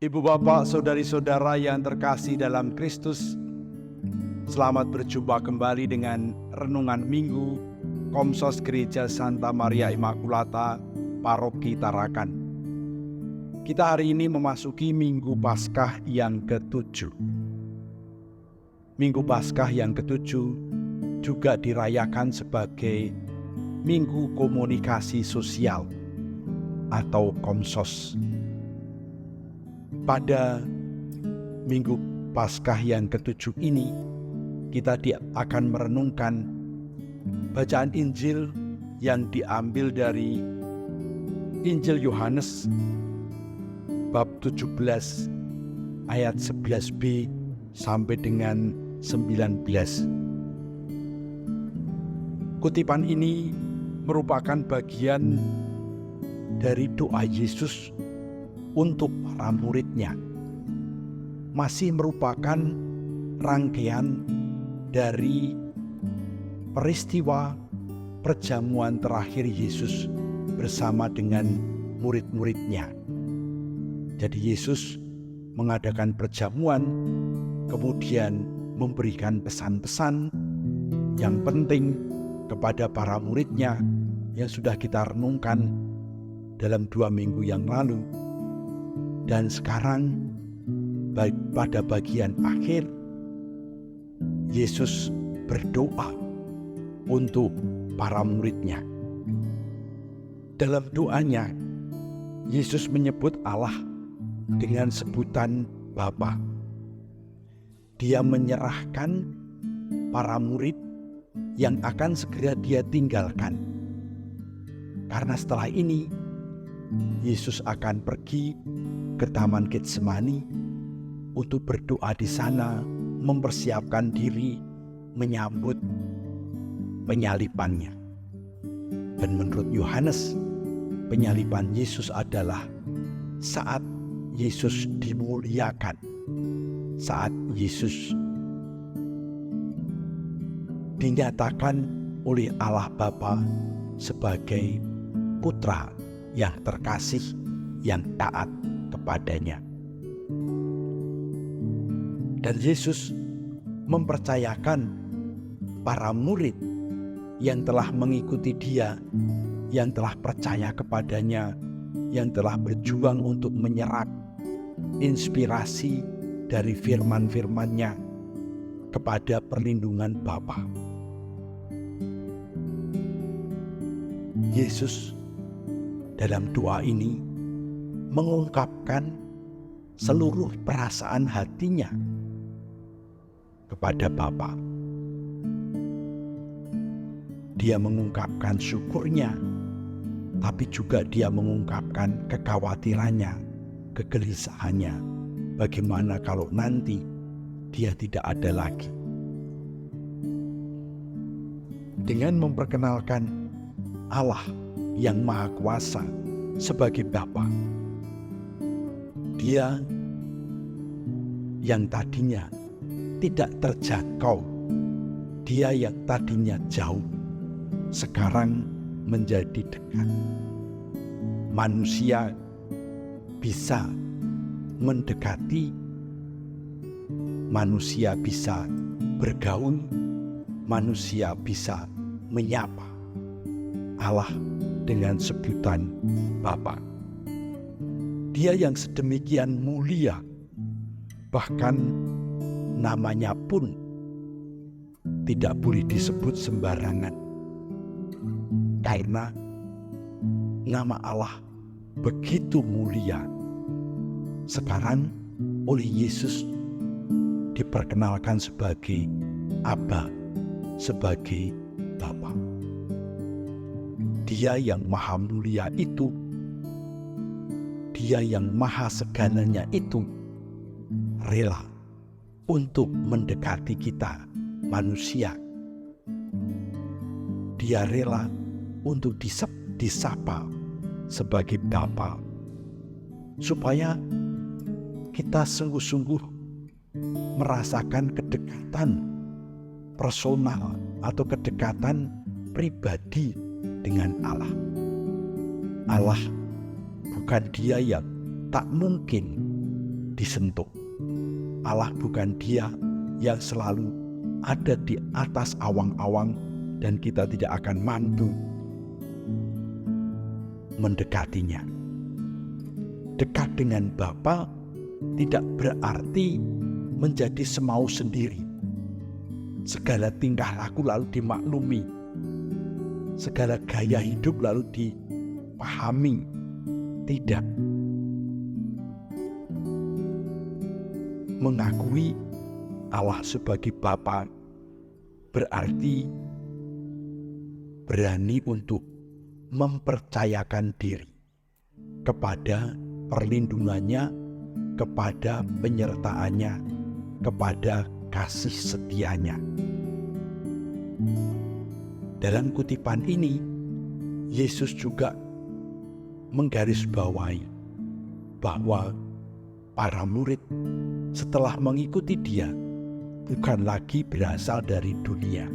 Ibu bapak, saudari-saudara yang terkasih dalam Kristus, selamat berjumpa kembali dengan Renungan Minggu Komsos Gereja Santa Maria Immaculata, Paroki Tarakan. Kita hari ini memasuki Minggu Paskah yang ke-7. Minggu Paskah yang ke-7 juga dirayakan sebagai Minggu Komunikasi Sosial atau Komsos. Pada Minggu Paskah yang ke-7 ini, kita akan merenungkan bacaan Injil yang diambil dari Injil Yohanes bab 17 ayat 11b sampai dengan 19. Kutipan ini merupakan bagian dari doa Yesus untuk para muridnya. Masih merupakan rangkaian dari peristiwa perjamuan terakhir Yesus bersama dengan murid-muridnya. Jadi Yesus mengadakan perjamuan, kemudian memberikan pesan-pesan yang penting kepada para muridnya yang sudah kita renungkan dalam 2 minggu yang lalu. Dan sekarang pada bagian akhir, Yesus berdoa untuk para muridnya. Dalam doanya, Yesus menyebut Allah dengan sebutan Bapa. Dia menyerahkan para murid yang akan segera dia tinggalkan. Karena setelah ini, Yesus akan pergi ke Taman Getsemani untuk berdoa di sana, mempersiapkan diri menyambut penyalibannya. Dan menurut Yohanes, penyaliban Yesus adalah saat Yesus dimuliakan, saat Yesus dinyatakan oleh Allah Bapa sebagai putra yang terkasih, yang taat kepadanya. Dan Yesus mempercayakan para murid yang telah mengikuti dia, yang telah percaya kepadanya, yang telah berjuang untuk menyerap inspirasi dari firman-firman-Nya kepada perlindungan Bapa. Yesus dalam doa ini mengungkapkan seluruh perasaan hatinya kepada Bapa. Dia mengungkapkan syukurnya, tapi juga dia mengungkapkan kekhawatirannya, kegelisahannya. Bagaimana kalau nanti dia tidak ada lagi? Dengan memperkenalkan Allah yang Maha Kuasa sebagai Bapa, dia yang tadinya tidak terjangkau, dia yang tadinya jauh, sekarang menjadi dekat. Manusia bisa mendekati, manusia bisa bergaul, manusia bisa menyapa Allah dengan sebutan Bapa. Dia yang sedemikian mulia, bahkan namanya pun tidak boleh disebut sembarangan. Karena nama Allah begitu mulia. Sekarang oleh Yesus diperkenalkan sebagai Aba, sebagai Bapa. Dia yang maha mulia itu, dia yang maha segalanya itu, rela untuk mendekati kita manusia. Dia rela untuk disapa sebagai Bapa, supaya kita sungguh-sungguh merasakan kedekatan personal atau kedekatan pribadi dengan Allah. Allah bukan dia yang tak mungkin disentuh. Allah bukan Dia yang selalu ada di atas awang-awang dan kita tidak akan mampu mendekatinya. Dekat dengan Bapa tidak berarti menjadi semau sendiri. Segala tingkah laku lalu dimaklumi. Segala gaya hidup lalu dipahami. Tidak. Mengakui Allah sebagai Bapa berarti berani untuk mempercayakan diri kepada perlindungannya, kepada penyertaannya, kepada kasih setianya. Dalam kutipan ini, Yesus juga menggarisbawahi bahwa para murid setelah mengikuti Dia bukan lagi berasal dari dunia.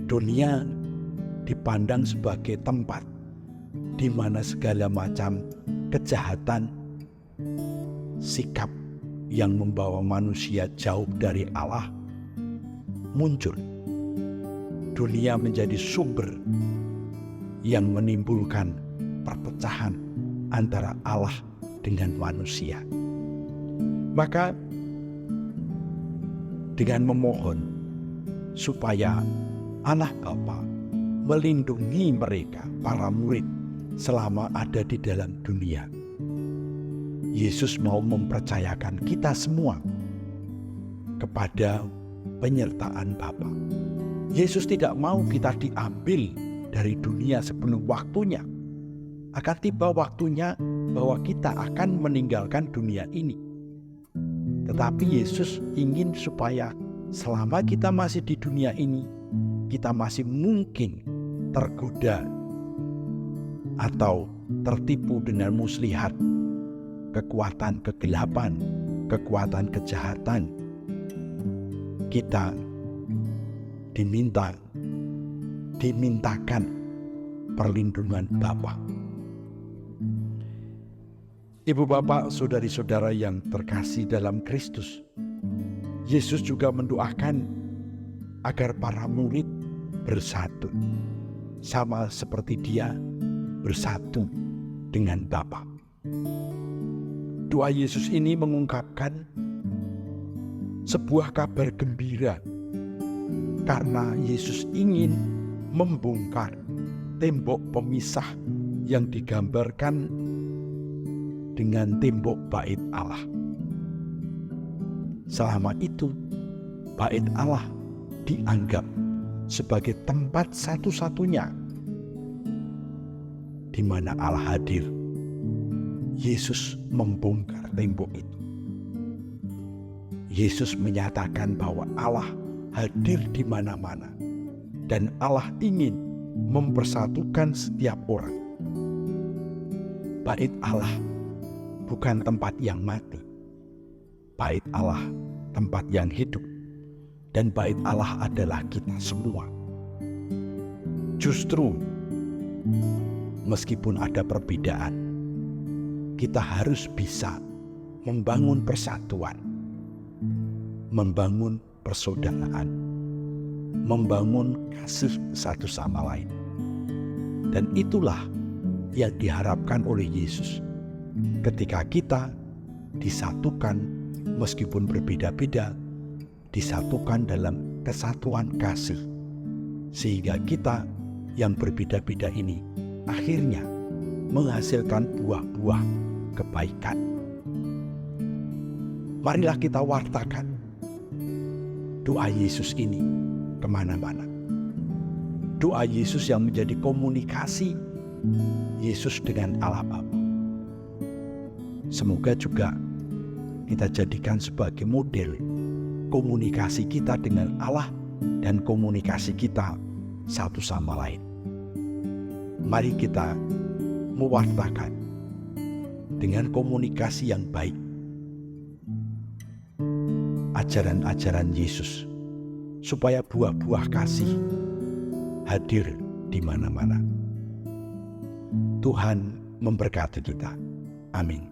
Dunia dipandang sebagai tempat di mana segala macam kejahatan, sikap yang membawa manusia jauh dari Allah muncul. Dunia menjadi sumber yang menimbulkan perpecahan antara Allah dengan manusia. Maka dengan memohon supaya Allah Bapa melindungi mereka, para murid, selama ada di dalam dunia, Yesus mau mempercayakan kita semua kepada penyertaan Bapa. Yesus tidak mau kita diambil dari dunia sebelum waktunya. Akan tiba waktunya bahwa kita akan meninggalkan dunia ini. Tetapi Yesus ingin supaya selama kita masih di dunia ini, kita masih mungkin tergoda atau tertipu dengan muslihat, kekuatan kegelapan, kekuatan kejahatan. Kita dimintakan perlindungan Bapa. Ibu bapak, saudari-saudara yang terkasih dalam Kristus, Yesus juga mendoakan agar para murid bersatu, sama seperti Dia bersatu dengan Bapa. Doa Yesus ini mengungkapkan sebuah kabar gembira karena Yesus ingin membongkar tembok pemisah yang digambarkan dengan tembok bait Allah. Selama itu, bait Allah dianggap sebagai tempat satu-satunya di mana Allah hadir. Yesus membongkar tembok itu. Yesus menyatakan bahwa Allah hadir di mana-mana dan Allah ingin mempersatukan setiap orang. Bait Allah bukan tempat yang mati. Bait Allah tempat yang hidup. Dan bait Allah adalah kita semua. Justru meskipun ada perbedaan, kita harus bisa membangun persatuan, membangun persaudaraan, membangun kasih satu sama lain. Dan itulah yang diharapkan oleh Yesus ketika kita disatukan meskipun berbeda-beda, disatukan dalam kesatuan kasih, sehingga kita yang berbeda-beda ini akhirnya menghasilkan buah-buah kebaikan. Marilah kita wartakan doa Yesus ini kemana-mana. Doa Yesus yang menjadi komunikasi Yesus dengan Allah Bapa. Semoga juga kita jadikan sebagai model komunikasi kita dengan Allah dan komunikasi kita satu sama lain. Mari kita mewartakan dengan komunikasi yang baik ajaran-ajaran Yesus, supaya buah-buah kasih hadir di mana-mana. Tuhan memberkati kita. Amin.